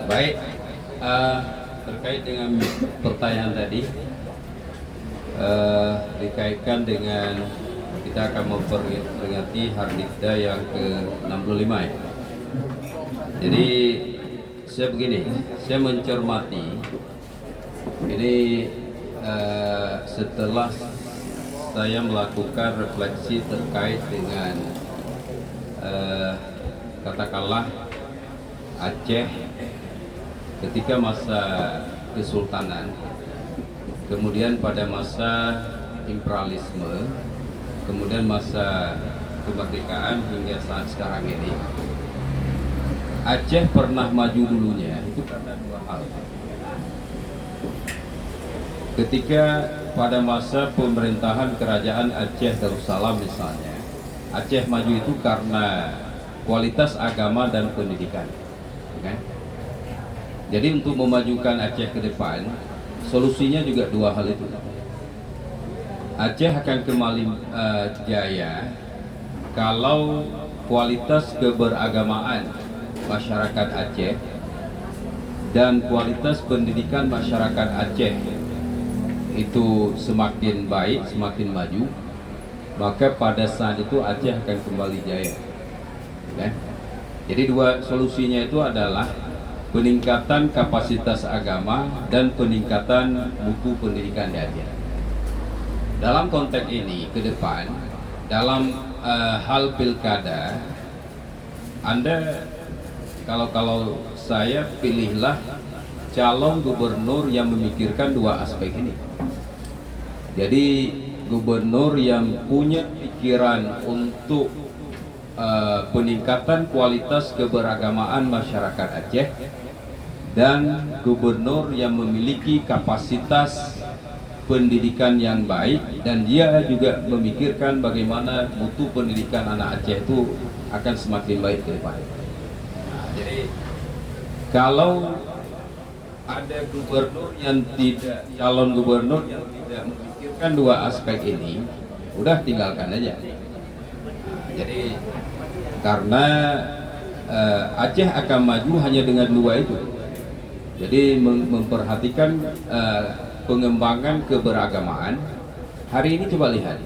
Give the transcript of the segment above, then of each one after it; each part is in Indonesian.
Baik, terkait dengan pertanyaan tadi, dikaitkan dengan kita akan memperingati Hari Nifda yang ke-65 ya. Jadi saya begini, saya mencermati ini setelah saya melakukan refleksi terkait dengan katakanlah Aceh ketika masa kesultanan, kemudian pada masa imperialisme, kemudian masa kemerdekaan hingga saat sekarang ini. Aceh pernah maju dulunya itu karena dua hal. Ketika pada masa pemerintahan kerajaan Aceh Darussalam misalnya, Aceh maju itu karena kualitas agama dan pendidikan, kan? Jadi untuk memajukan Aceh ke depan, solusinya juga dua hal itu. Aceh akan kembali jaya kalau kualitas keberagamaan masyarakat Aceh dan kualitas pendidikan masyarakat Aceh itu semakin baik, semakin maju, maka pada saat itu Aceh akan kembali jaya. Okay? Jadi dua solusinya itu adalah peningkatan kapasitas agama dan peningkatan mutu pendidikan di Aceh. Dalam konteks ini ke depan, dalam hal pilkada, Anda kalau saya pilihlah calon gubernur yang memikirkan dua aspek ini. Jadi gubernur yang punya pikiran untuk peningkatan kualitas keberagamaan masyarakat Aceh dan gubernur yang memiliki kapasitas pendidikan yang baik dan dia juga memikirkan bagaimana mutu pendidikan anak Aceh itu akan semakin baik ke depan. Nah, jadi kalau ada gubernur yang tidak, calon gubernur yang tidak memikirkan dua aspek ini, udah tinggalkan aja. Nah, jadi karena Aceh akan maju hanya dengan dua itu. Jadi memperhatikan pengembangan keberagamaan. Hari ini coba lihat,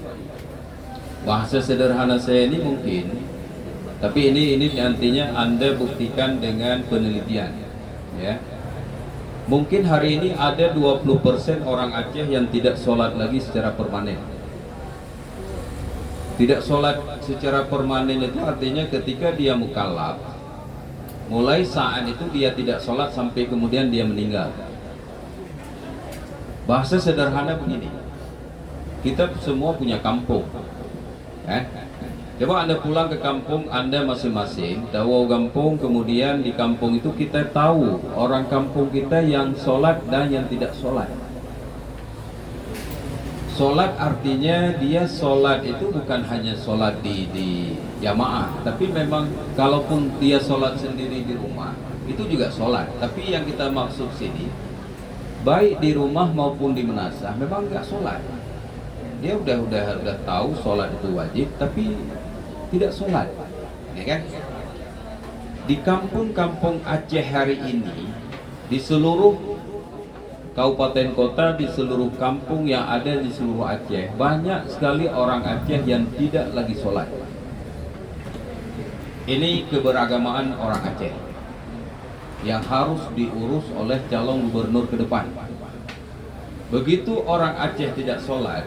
bahasa sederhana saya ini mungkin, tapi ini nantinya Anda buktikan dengan penelitian, ya. Mungkin hari ini ada 20% orang Aceh yang tidak sholat lagi secara permanen. Tidak sholat secara permanen itu artinya ketika dia mukallaf, mulai saat itu dia tidak sholat sampai kemudian dia meninggal. Bahasa sederhana begini, kita semua punya kampung, coba Anda pulang ke kampung Anda masing-masing, tahu kampung, kemudian di kampung itu kita tahu orang kampung kita yang sholat dan yang tidak sholat. Sholat artinya dia sholat itu bukan hanya sholat di jamaah, tapi memang kalaupun dia sholat sendiri di rumah itu juga sholat. Tapi yang kita maksud sini, baik di rumah maupun di menasah memang nggak sholat. Dia udah tahu sholat itu wajib, tapi tidak sholat, ya kan? Di kampung-kampung Aceh hari ini, di seluruh kabupaten kota, di seluruh kampung yang ada di seluruh Aceh, banyak sekali orang Aceh yang tidak lagi sholat. Ini keberagamaan orang Aceh yang harus diurus oleh calon gubernur ke depan. Begitu orang Aceh tidak sholat,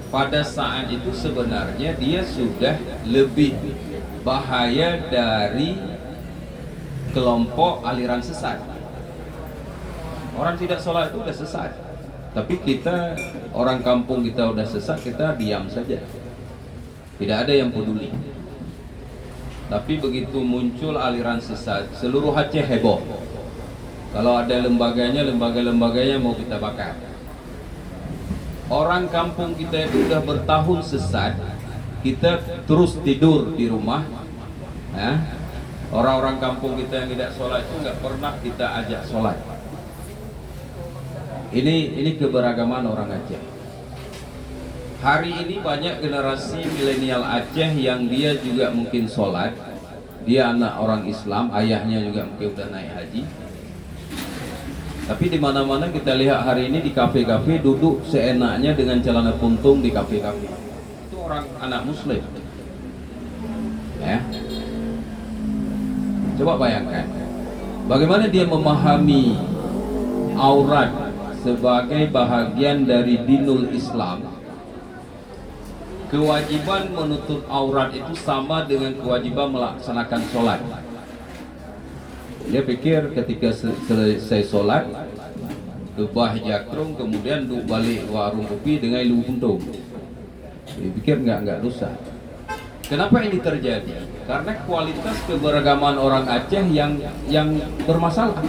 pada saat itu sebenarnya dia sudah lebih bahaya dari kelompok aliran sesat. Orang tidak sholat itu udah sesat. Tapi kita, orang kampung kita udah sesat, kita diam saja. Tidak ada yang peduli. Tapi begitu muncul aliran sesat, seluruh Aceh heboh. Kalau ada lembaganya mau kita bakar. Orang kampung kita itu udah bertahun sesat, kita terus tidur di rumah. Orang-orang kampung kita yang tidak sholat itu nggak pernah kita ajak sholat. Ini keberagaman orang Aceh. Hari ini banyak generasi milenial Aceh yang dia juga mungkin sholat, dia anak orang Islam, ayahnya juga mungkin udah naik haji. Tapi di mana-mana kita lihat hari ini di kafe-kafe duduk seenaknya dengan celana puntung di kafe-kafe. Itu orang anak Muslim. Ya. Coba bayangkan, bagaimana dia memahami aurat sebagai bahagian dari dinul Islam. Kewajiban menutup aurat itu sama dengan kewajiban melaksanakan sholat. Dia pikir ketika selesai sholat ke bah jakrung, kemudian duduk balik warung kopi dengan ilu puntung. Dia pikir nggak dosa. Kenapa ini terjadi? Karena kualitas keberagaman orang Aceh yang bermasalah.